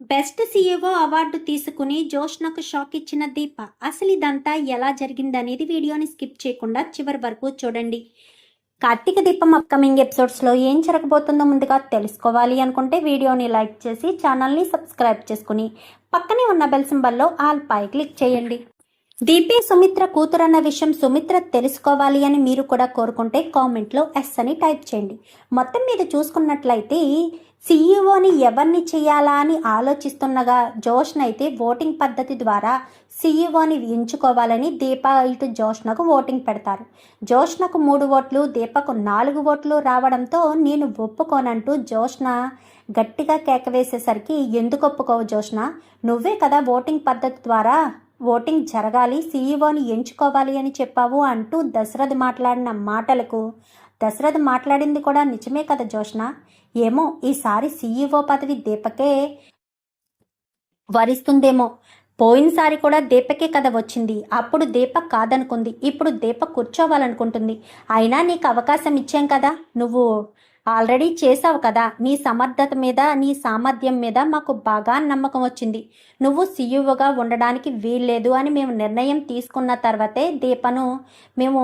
Best CEO award తీసుకుని జోష్నకు shock ఇచ్చిన దీప. అసలు ఇదంతా ఎలా జరిగిందనేది వీడియోని స్కిప్ చేయకుండా చివరి వరకు చూడండి. కార్తీక దీపం అప్కమింగ్ ఎపిసోడ్స్లో ఏం జరగబోతుందో ముందుగా తెలుసుకోవాలి అనుకుంటే వీడియోని లైక్ చేసి ఛానల్ని సబ్స్క్రైబ్ చేసుకుని పక్కనే ఉన్న బెల్ సింబల్లో ఆల్ పై క్లిక్ చేయండి. దీపే సుమిత్ర కూతురన్న విషయం సుమిత్ర తెలుసుకోవాలి అని మీరు కూడా కోరుకుంటే కామెంట్లో ఎస్ అని టైప్ చేయండి. మొత్తం మీద చూసుకున్నట్లయితే సీఈఓని ఎవరిని చేయాలా అని ఆలోచిస్తుండగా జోష్న అయితే ఓటింగ్ పద్ధతి ద్వారా సీఈఓని ఎంచుకోవాలని దీప ఇటు జోష్నకు ఓటింగ్ పెడతారు. జోష్నకు 3 ఓట్లు, దీపకు 4 ఓట్లు రావడంతో నేను ఒప్పుకోనంటూ జోష్న గట్టిగా కేకవేసేసరికి, ఎందుకు ఒప్పుకోవు జోష్న, నువ్వే కదా ఓటింగ్ పద్ధతి ద్వారా ఓటింగ్ జరగాలి, సీఈఓని ఎంచుకోవాలి అని చెప్పావు అంటూ దశరథ్ మాట్లాడిన మాటలకు, దశరథ్ మాట్లాడింది కూడా నిజమే కదా జోష్న, ఏమో ఈసారి సీఈఓ పదవి దీపకే వరిస్తుందేమో, పోయినసారి కూడా దీపకే కథ వచ్చింది, అప్పుడు దీప కాదనుకుంది, ఇప్పుడు దీప కూర్చోవాలనుకుంటుంది, అయినా నీకు అవకాశం ఇచ్చాం కదా, నువ్వు ఆల్రెడీ చేసావు కదా, నీ సమర్థత మీద నీ సామర్థ్యం మీద మాకు బాగా నమ్మకం వచ్చింది, నువ్వు సీఈఓగా ఉండడానికి వీల్లేదు అని మేము నిర్ణయం తీసుకున్న తర్వాతే దీపను మేము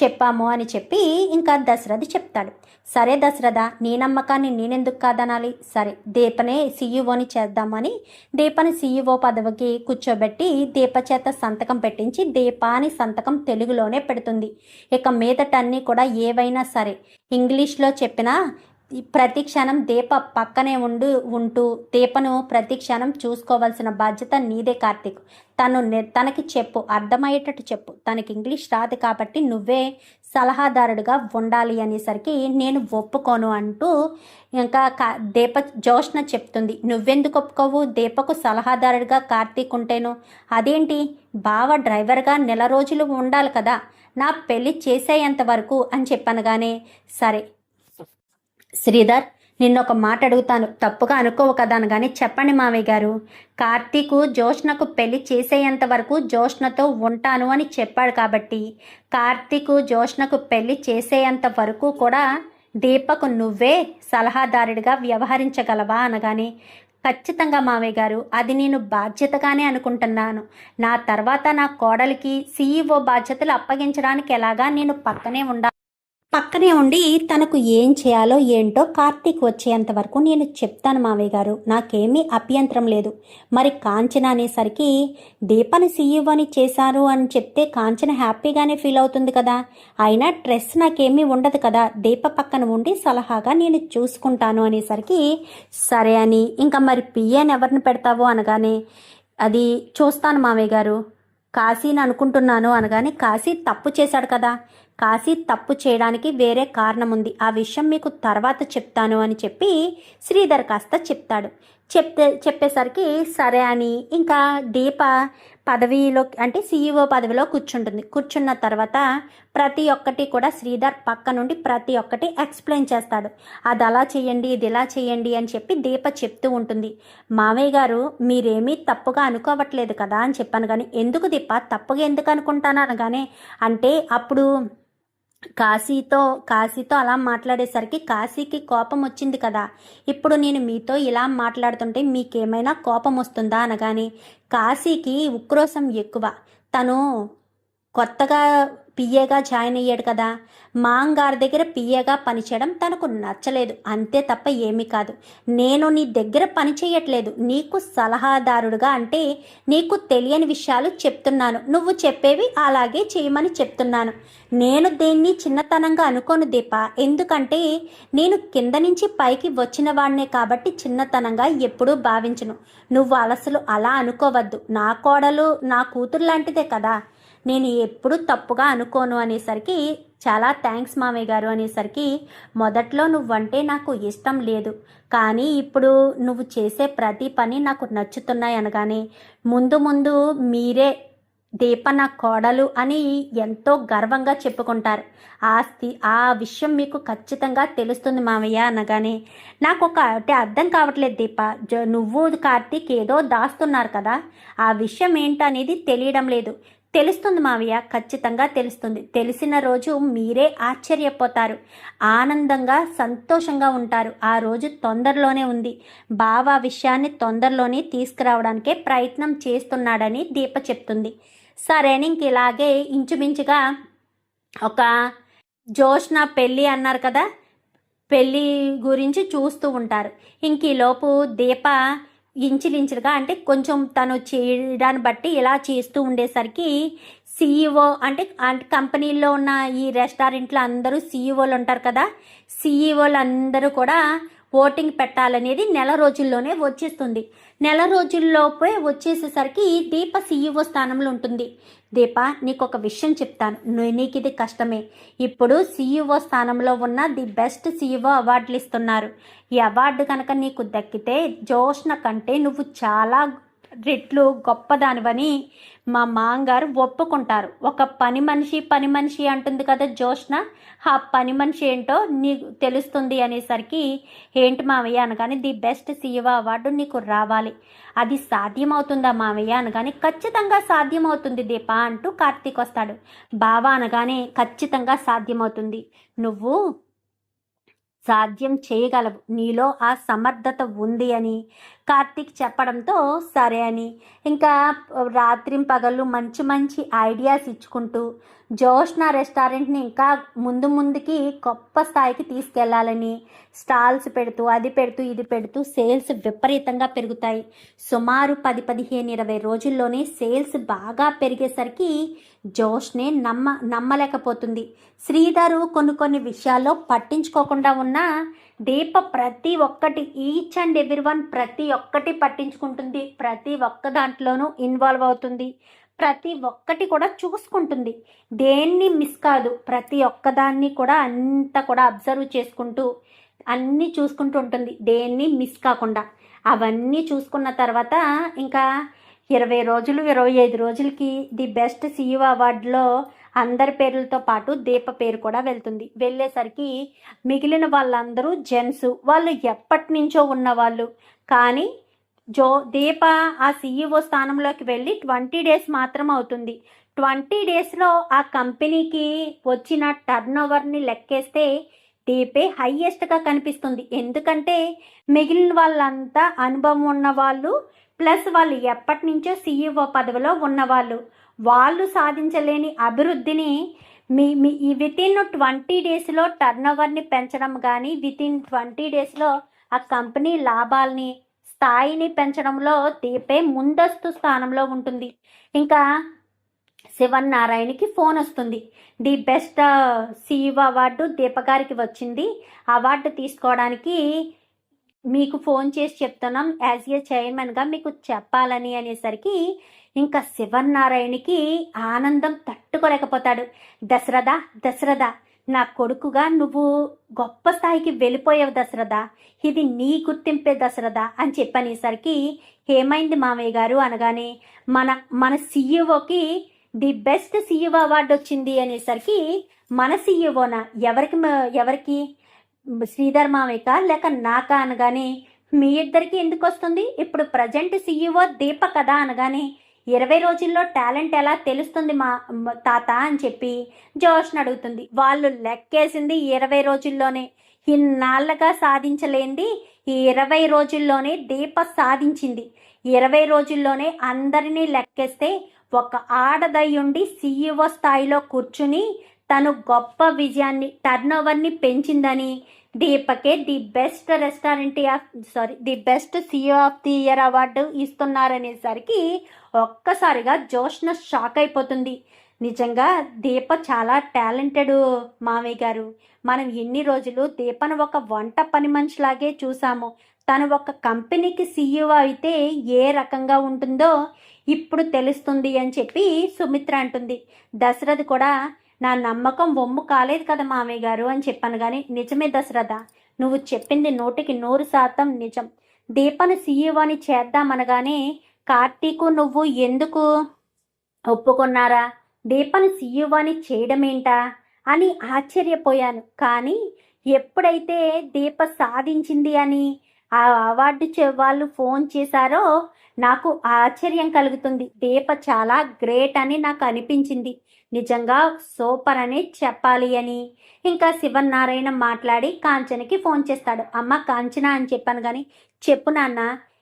చెప్పాము అని చెప్పి ఇంకా దశరథ్ చెప్తాడు. సరే దశరథ, నీ నమ్మకాన్ని నేనెందుకు కాదనాలి, సరే దీపనే సీఈఓని చేద్దామని దీపని సీఈఓ పదవికి కూర్చోబెట్టి దీప చేత సంతకం పెట్టించి దీప అని సంతకం తెలుగులోనే పెడుతుంది. ఇక మీదట అన్నీ కూడా ఏవైనా సరే ఇంగ్లీష్లో చెప్పినా ప్రతి క్షణం దీప పక్కనే ఉంటూ దీపను ప్రతి క్షణం చూసుకోవాల్సిన బాధ్యత నీదే కార్తీక్, తనకి చెప్పు, అర్థమయ్యేటట్టు చెప్పు, తనకి ఇంగ్లీష్ రాదు కాబట్టి నువ్వే సలహాదారుడిగా ఉండాలి అనేసరికి నేను ఒప్పుకోను అంటూ ఇంకా దీప జోష్న చెప్తుంది. నువ్వెందుకు ఒప్పుకోవు, దీపకు సలహాదారుడిగా కార్తీక్ ఉంటేను, అదేంటి బావ డ్రైవర్గా 1 నెల రోజులు ఉండాలి కదా, నా పెళ్ళి చేసేంత వరకు అని చెప్పనగానే, సరే శ్రీధర్ నిన్నొక మాట అడుగుతాను, తప్పుగా అనుకోవు కదా అనగానే, చెప్పండి మావయ్య గారు, కార్తీకు జోష్నకు పెళ్లి చేసేంత వరకు జోష్నతో ఉంటాను అని చెప్పాడు కాబట్టి కార్తీకు జోష్నకు పెళ్లి చేసేంత వరకు కూడా దీపకు నువ్వే సలహాదారుడిగా వ్యవహరించగలవా అనగానే, ఖచ్చితంగా మావయ్య గారు, అది నేను బాధ్యతగానే అనుకుంటున్నాను, నా తర్వాత నా కోడలికి సీఈఓ బాధ్యతలు అప్పగించడానికి ఎలాగా నేను పక్కనే ఉండి తనకు ఏం చేయాలో ఏంటో కార్తీక్ వచ్చేంత వరకు నేను చెప్తాను మావయ్య గారు, నాకేమీ అభ్యంతరం లేదు. మరి కాంచన అనేసరికి, దీపని సీఈఓని చేశారు అని చెప్తే కాంచన హ్యాపీగానే ఫీల్ అవుతుంది కదా, అయినా స్ట్రెస్ నాకేమీ ఉండదు కదా, దీప పక్కన ఉండి సలహాగా నేను చూసుకుంటాను అనేసరికి, సరే అని ఇంకా మరి పిఏని ఎవరిని పెడతావో అనగానే, అది చూస్తాను మావయ్య గారు, కాశీని అనుకుంటున్నాను అనగానే, కాశీ తప్పు చేశాడు కదా, కాశీ తప్పు చేయడానికి వేరే కారణం ఉంది, ఆ విషయం మీకు తర్వాత చెప్తాను అని చెప్పి శ్రీధర్ కాస్త చెప్తాడు. చెప్పేసరికి సరే అని ఇంకా దీప పదవిలో అంటే సీఈఓ పదవిలో కూర్చున్న తర్వాత ప్రతి ఒక్కటి కూడా శ్రీధర్ పక్క నుండి ప్రతి ఒక్కటి ఎక్స్ప్లెయిన్ చేస్తాడు. అది అలా చేయండి, ఇది ఇలా చేయండి అని చెప్పి దీప చెప్తూ ఉంటుంది. మావయ్య గారు మీరేమీ తప్పుగా అనుకోవట్లేదు కదా అని చెప్పాను. కానీ ఎందుకు దీప తప్పుగా ఎందుకు అనుకుంటాను అనగానే, అంటే అప్పుడు కాశీతో అలా మాట్లాడేసరికి కాశీకి కోపం వచ్చింది కదా, ఇప్పుడు నేను మీతో ఇలా మాట్లాడుతుంటే మీకేమైనా కోపం వస్తుందా అనగానే, కాశీకి ఉక్రోషం ఎక్కువ, తను కొత్తగా పిఏగా జాయిన్ అయ్యాడు కదా, మాంగారి దగ్గర పిఏగా పనిచేయడం తనకు నచ్చలేదు, అంతే తప్ప ఏమీ కాదు. నేను నీ దగ్గర పని చేయట్లేదు, నీకు సలహాదారుడుగా, అంటే నీకు తెలియని విషయాలు చెప్తున్నాను, నువ్వు చెప్పేవి అలాగే చేయమని చెప్తున్నాను. నేను దేన్ని చిన్నతనంగా అనుకోను దీప, ఎందుకంటే నేను కింద నుంచి పైకి వచ్చిన వాడినే కాబట్టి చిన్నతనంగా ఎప్పుడూ భావించను. నువ్వు అలసలు అలా అనుకోవద్దు, నా కోడలు నా కూతురు లాంటిదే కదా, నేను ఎప్పుడు తప్పుగా అనుకోను అనేసరికి, చాలా థ్యాంక్స్ మామయ్య గారు అనేసరికి, మొదట్లో నువ్వంటే నాకు ఇష్టం లేదు, కానీ ఇప్పుడు నువ్వు చేసే ప్రతి పని నాకు నచ్చుతున్నాయి అనగానే, ముందు మీరే దీప నా కోడలు అని ఎంతో గర్వంగా చెప్పుకుంటారు, ఆ విషయం మీకు ఖచ్చితంగా తెలుస్తుంది మామయ్య అనగానే, నాకు ఒకటి అర్థం కావట్లేదు దీప, నువ్వు కార్తీక్ ఏదో దాస్తున్నారు కదా, ఆ విషయం ఏంటనేది తెలియడం లేదు, తెలుస్తుంది మావయ్య, ఖచ్చితంగా తెలుస్తుంది. తెలిసిన రోజు మీరే ఆశ్చర్యపోతారు, ఆనందంగా సంతోషంగా ఉంటారు. ఆ రోజు తొందరలోనే ఉంది. బావ ఆ విషయాన్ని తొందరలోనే తీసుకురావడానికే ప్రయత్నం చేస్తున్నాడని దీప చెప్తుంది. సరే అని ఇంక ఇలాగే ఇంచుమించుగా ఒక జోష్న పెళ్ళి అన్నారు కదా, పెళ్ళి గురించి చూస్తూ ఉంటారు. ఇంక ఈలోపు దీప ఇంచులించులుగా అంటే కొంచెం తను చేయడాన్ని బట్టి ఇలా చేస్తూ ఉండేసరికి సీఈఓ అంటే అంటే కంపెనీల్లో ఉన్న ఈ రెస్టారెంట్లో అందరూ సీఈఓలు ఉంటారు కదా, సీఈఓలు అందరూ కూడా ఓటింగ్ పెట్టాలనేది నెల రోజుల్లోనే వచ్చేస్తుంది. నెల రోజుల్లోపే వచ్చేసేసరికి దీప సీఈఓ స్థానంలో ఉంటుంది. దీప, నీకు ఒక విషయం చెప్తాను, నీకు ఇది కష్టమే. ఇప్పుడు సీఈఓ స్థానంలో ఉన్న ది బెస్ట్ సీఈఓ అవార్డులు ఇస్తున్నారు. ఈ అవార్డు కనుక నీకు దక్కితే జోష్న కంటే నువ్వు చాలా రెట్లు గొప్పదానివని మా మామగారు ఒప్పుకుంటారు. ఒక పని మనిషి అంటుంది కదా జోష్న, ఆ పని మనిషి ఏంటో నీకు తెలుస్తుంది అనేసరికి, ఏంటి మావయ్య అనగానే, ది బెస్ట్ సీఈఓ అవార్డు నీకు రావాలి. అది సాధ్యమవుతుందా మావయ్య అనగానే, ఖచ్చితంగా సాధ్యమవుతుంది దీప అంటూ కార్తీక్ వస్తాడు. బావా అనగానే, ఖచ్చితంగా సాధ్యమవుతుంది, నువ్వు సాధ్యం చేయగలవు, నీలో ఆ సమర్థత ఉంది అని కార్తీక్ చెప్పడంతో సరే అని ఇంకా రాత్రి పగళ్ళు మంచి మంచి ఐడియాస్ ఇచ్చుకుంటూ జోష్న రెస్టారెంట్ని ఇంకా ముందుకి గొప్ప స్థాయికి తీసుకెళ్లాలని స్టాల్స్ పెడుతూ అది పెడుతూ ఇది పెడుతూ సేల్స్ విపరీతంగా పెరుగుతాయి. సుమారు 10-15-20 రోజుల్లోనే సేల్స్ బాగా పెరిగేసరికి జోష్నే నమ్మలేకపోతుంది. శ్రీధరు కొన్ని విషయాల్లో పట్టించుకోకుండా ఉన్న దీప ప్రతి ఒక్కటి ఈచ్ అండ్ ఎవ్రీవన్ ప్రతి ఒక్కటి పట్టించుకుంటుంది, ప్రతి ఒక్క దాంట్లోనూ ఇన్వాల్వ్ అవుతుంది, ప్రతి ఒక్కటి కూడా చూసుకుంటుంది, దేన్ని మిస్ కాదు. ప్రతి ఒక్కదాన్ని కూడా అంతా కూడా అబ్జర్వ్ చేసుకుంటూ అన్నీ చూసుకుంటూ ఉంటుంది, దేన్ని మిస్ కాకుండా. అవన్నీ చూసుకున్న తర్వాత ఇంకా 20 రోజులు 25 రోజులకి ది బెస్ట్ సీఈఓ అవార్డులో అందరి పేర్లతో పాటు దీప పేరు కూడా వెళ్తుంది. వెళ్ళేసరికి మిగిలిన వాళ్ళందరూ జెంట్స్, వాళ్ళు ఎప్పటి నుంచో ఉన్నవాళ్ళు. కానీ దీప ఆ సీఈఓ స్థానంలోకి వెళ్ళి 20 డేస్ మాత్రం అవుతుంది. 20 డేస్లో ఆ కంపెనీకి వచ్చిన టర్న్ ఓవర్ని లెక్కేస్తే దీపే హైయెస్ట్గా కనిపిస్తుంది. ఎందుకంటే మిగిలిన వాళ్ళంతా అనుభవం ఉన్నవాళ్ళు, ప్లస్ వాళ్ళు ఎప్పటి నుంచో సీఈఓ పదవిలో ఉన్నవాళ్ళు. వాళ్ళు సాధించలేని అభివృద్ధిని వితిన్ 20 డేస్లో టర్న్ ఓవర్ని పెంచడం కానీ, వితిన్ 20 డేస్లో ఆ కంపెనీ లాభాలని స్థాయిని పెంచడంలో దీపే ముందస్తు స్థానంలో ఉంటుంది. ఇంకా శివన్నారాయణకి ఫోన్ వస్తుంది, ది బెస్ట్ సీఈఓ అవార్డు దీప గారికి వచ్చింది, అవార్డు తీసుకోవడానికి మీకు ఫోన్ చేసి చెప్తున్నాం, యాజ్ ఏ చైర్మన్గా మీకు చెప్పాలని అనేసరికి ఇంకా శివన్నారాయణకి ఆనందం తట్టుకోలేకపోతాడు. దశరథ, నా కొడుకుగా నువ్వు గొప్ప స్థాయికి వెళ్ళిపోయావు దశరథ, ఇది నీ గుర్తింపే దశరథ అని చెప్పనేసరికి, ఏమైంది మామయ్య గారు అనగానే, మన సీఈఓకి ది బెస్ట్ సీఈఓ అవార్డు వచ్చింది అనేసరికి, మన సీఈఓనా, ఎవరికి శ్రీధర్ మామయ్యక లేక నాకా అనగానే, మీ ఇద్దరికి ఎందుకు వస్తుంది, ఇప్పుడు ప్రజెంట్ సీఈఓ దీప కదా అనగానే, 20 రోజుల్లో టాలెంట్ ఎలా తెలుస్తుంది మా తాత అని చెప్పి జోష్ని అడుగుతుంది. వాళ్ళు లెక్కేసింది 20 రోజుల్లోనే, ఇన్నాళ్ళగా సాధించలేంది ఈ 20 రోజుల్లోనే దీప సాధించింది. 20 రోజుల్లోనే అందరినీ లెక్కేస్తే ఒక ఆడదయ్యుండి సీఈఓ స్థాయిలో కూర్చుని తను గొప్ప విజయాన్ని టర్న్ ఓవర్ని పెంచిందని దీపకే the best the best CEO of the year award ఇస్తున్నారనేసరికి ఒక్కసారిగా జోష్న షాక్ అయిపోతుంది. నిజంగా దీప చాలా టాలెంటెడ్ మామయ్య గారు. మనం ఎన్ని రోజులు దీపను ఒక వంట పని మనిషిలాగే చూసాము, తను ఒక కంపెనీకి సీఈఓ అయితే ఏ రకంగా ఉంటుందో ఇప్పుడు తెలుస్తుంది అని చెప్పి సుమిత్ర అంటుంది. దశరథ్ కూడా, నా నమ్మకం వమ్ము కాలేదు కదా మామయ్య గారు అని చెప్పాను. కానీ నిజమే దశరథ, నువ్వు చెప్పింది 100% నిజం. దీపను సీఈఓని చేద్దామనగానే కార్తీకు నువ్వు ఎందుకు ఒప్పుకున్నారా, దీపను సీఈఓని చేయడమేంటా అని ఆశ్చర్యపోయాను. కానీ ఎప్పుడైతే దీప సాధించింది అని ఆ అవార్డు వాళ్ళు ఫోన్ చేశారో నాకు ఆశ్చర్యం కలుగుతుంది. దీప చాలా గ్రేట్ అని నాకు అనిపించింది. నిజంగా సూపర్ అని చెప్పాలి అని. ఇంకా శివనారాయణ మాట్లాడి కాంచనకి ఫోన్ చేస్తాడు. అమ్మ కాంచన అని చెప్పాను కానీ, చెప్పు నాన్న,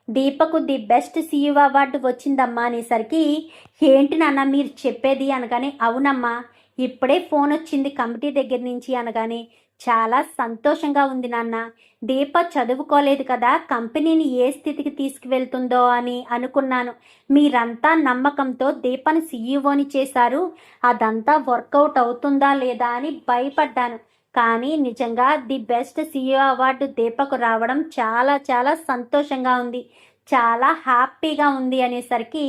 దీపకు ది బెస్ట్ సీఈఓ అవార్డు వచ్చిందమ్మా అనేసరికి, ఏంటి నాన్న మీరు చెప్పేది అనగానే, అవునమ్మా ఇప్పుడే ఫోన్ వచ్చింది కమిటీ దగ్గర నుంచి అనగానే, చాలా సంతోషంగా ఉంది నాన్న. దీప చదువుకోలేదు కదా, కంపెనీని ఏ స్థితికి తీసుకువెళ్తుందో అని అనుకున్నాను. మీరంతా నమ్మకంతో దీపని సీఈఓని చేశారు. అదంతా వర్కౌట్ అవుతుందా లేదా అని భయపడ్డాను. కానీ నిజంగా ది బెస్ట్ సీఈఓ అవార్డు దీపకు రావడం చాలా చాలా సంతోషంగా ఉంది, చాలా హ్యాపీగా ఉంది అనేసరికి,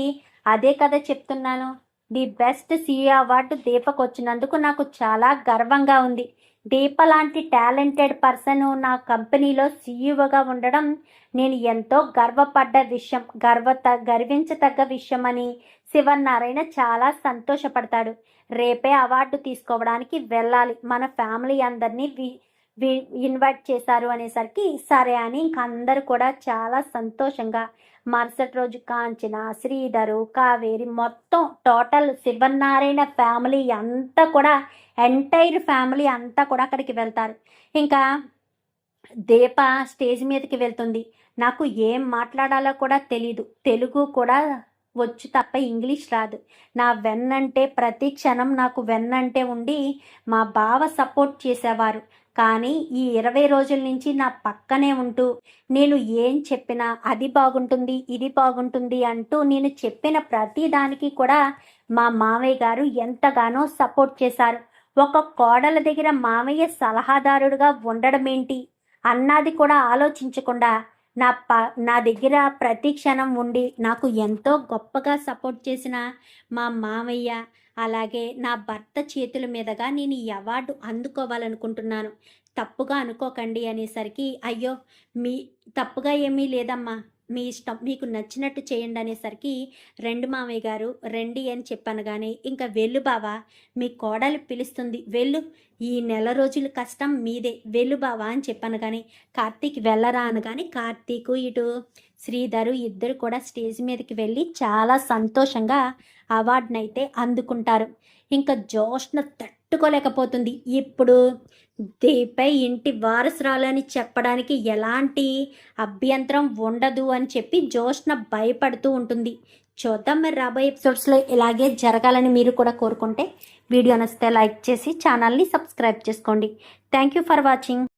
అదే కదా చెప్తున్నాను, ది బెస్ట్ సీఈఓ అవార్డు దీపకు వచ్చినందుకు నాకు చాలా గర్వంగా ఉంది. దీప లాంటి టాలెంటెడ్ పర్సన్ నా కంపెనీలో సీఈఓగా ఉండడం నేను ఎంతో గర్వపడ్డ విషయం, గర్వించతగ్గ విషయం అని శివనారాయణ చాలా సంతోషపడతాడు. రేపే అవార్డు తీసుకోవడానికి వెళ్ళాలి, మన ఫ్యామిలీ అందరినీ ఇన్వైట్ చేశారు అనేసరికి సరే అని ఇంక అందరూ కూడా చాలా సంతోషంగా, మరుసటి రోజు కాంచన, శ్రీధరు, కావేరి మొత్తం టోటల్ శివనారాయణ ఫ్యామిలీ అంతా కూడా, ఎంటైర్ ఫ్యామిలీ అంతా కూడా అక్కడికి వెళ్తారు. ఇంకా దీప స్టేజ్ మీదకి వెళ్తుంది. నాకు ఏం మాట్లాడాలో కూడా తెలీదు, తెలుగు కూడా వచ్చు తప్ప ఇంగ్లీష్ రాదు. నా వెన్నంటే ప్రతి క్షణం నాకు వెన్నంటే ఉండి మా బావ సపోర్ట్ చేసేవారు. కానీ ఈ 20 రోజుల నుంచి నా పక్కనే ఉంటూ నేను ఏం చెప్పినా అది బాగుంటుంది ఇది బాగుంటుంది అంటూ నేను చెప్పిన ప్రతి దానికి కూడా మా మామయ్య గారు ఎంతగానో సపోర్ట్ చేశారు. ఒక కోడల దగ్గర మామయ్య సలహాదారుడుగా ఉండడం ఏంటి అన్నది కూడా ఆలోచించకుండా నా దగ్గర ప్రతి క్షణం ఉండి నాకు ఎంతో గొప్పగా సపోర్ట్ చేసిన మా మామయ్య, అలాగే నా భర్త చేతుల మీదుగా నేను ఈ అవార్డు అందుకోవాలనుకుంటున్నాను, తప్పుగా అనుకోకండి అనేసరికి, అయ్యో మీ తప్పుగా ఏమీ లేదమ్మా, మీ ఇష్టం, మీకు నచ్చినట్టు చేయండి అనేసరికి, రెండు మామయ్య గారు రండి అని చెప్పాను. కానీ ఇంకా వెళ్ళు బావా, మీ కోడలు పిలుస్తుంది వెళ్ళు, ఈ నెల రోజుల కష్టం మీదే, వెళ్ళు బావా అని చెప్పాను. కానీ కార్తీక్ వెళ్ళరా అనగానే కార్తీకు ఇటు శ్రీధరు ఇద్దరు కూడా స్టేజ్ మీదకి వెళ్ళి చాలా సంతోషంగా అవార్డునైతే అందుకుంటారు. ఇంకా జోష్న తట్టుకోలేకపోతుంది. ఇప్పుడు దీపై ఇంటి వారసురాలని చెప్పడానికి ఎలాంటి అభ్యంతరం ఉండదు అని చెప్పి జోష్న భయపడుతూ ఉంటుంది. చూద్దాం మరి రాబోయే ఎపిసోడ్స్లో ఇలాగే జరగాలని మీరు కూడా కోరుకుంటే వీడియో నచ్చితే లైక్ చేసి ఛానల్ని సబ్స్క్రైబ్ చేసుకోండి. Thank you for watching.